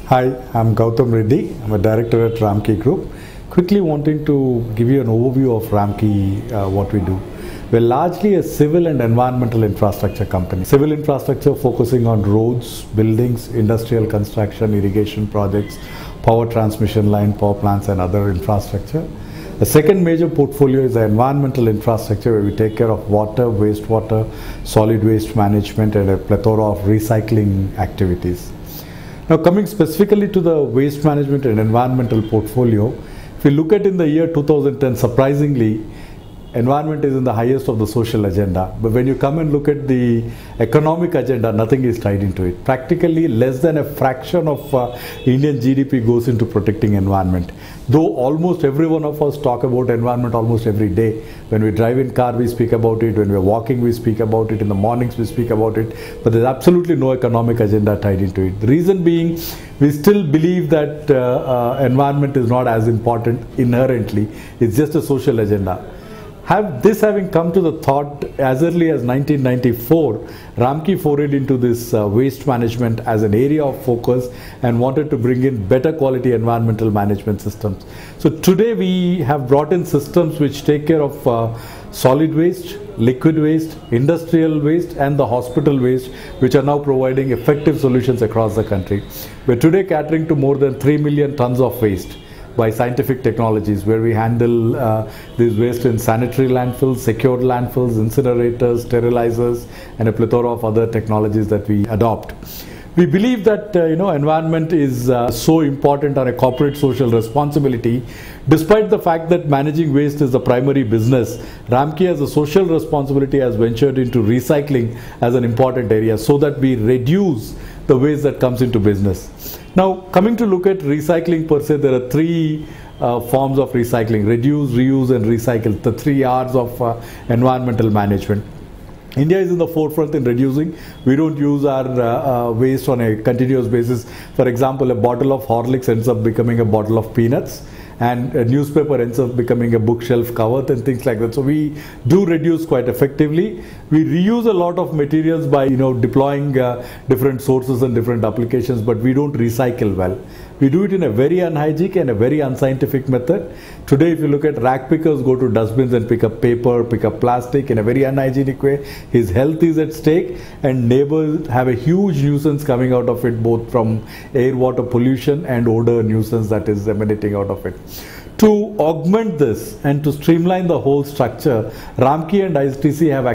Hi, I'm Gautam Reddy. I'm a director at Ramki Group. Quickly wanting to give you an overview of Ramki, what we do. We're largely a civil and environmental infrastructure company. Civil infrastructure focusing on roads, buildings, industrial construction, irrigation projects, power transmission line, power plants and other infrastructure. The second major portfolio is the environmental infrastructure, where we take care of water, wastewater, solid waste management and a plethora of recycling activities. Now, coming specifically to the waste management and environmental portfolio, if we look at in the year 2010, surprisingly, environment is in the highest of the social agenda. But when you come and look at the economic agenda, nothing is tied into it. Practically less than a fraction of Indian GDP goes into protecting environment. Though almost every one of us talk about environment almost every day. When we drive in car, we speak about it. When we're walking, we speak about it. In the mornings, we speak about it. But there's absolutely no economic agenda tied into it. The reason being, we still believe that environment is not as important inherently. It's just a social agenda. Having come to the thought as early as 1994, Ramki forayed into this waste management as an area of focus and wanted to bring in better quality environmental management systems. So today we have brought in systems which take care of solid waste, liquid waste, industrial waste and the hospital waste, which are now providing effective solutions across the country. We're today catering to more than 3 million tons of waste by scientific technologies, where we handle this waste in sanitary landfills, secured landfills, incinerators, sterilizers, and a plethora of other technologies that we adopt. We believe that environment is so important on a corporate social responsibility. Despite the fact that managing waste is the primary business, Ramki as a social responsibility has ventured into recycling as an important area so that we reduce the waste that comes into business. Now, coming to look at recycling per se, there are three forms of recycling: reduce, reuse and recycle, the 3 R's of environmental management. India is in the forefront in reducing. We don't use our waste on a continuous basis. For example, a bottle of Horlicks ends up becoming a bottle of peanuts, and a newspaper ends up becoming a bookshelf cover and things like that. So we do reduce quite effectively. We reuse a lot of materials by deploying different sources and different applications, but we don't recycle well. We do it in a very unhygienic and a very unscientific method. Today, if you look at rag pickers, go to dustbins and pick up paper, pick up plastic in a very unhygienic way. His health is at stake, and neighbors have a huge nuisance coming out of it, both from air, water pollution and odor nuisance that is emanating out of it. To augment this and to streamline the whole structure, Ramki and ITC have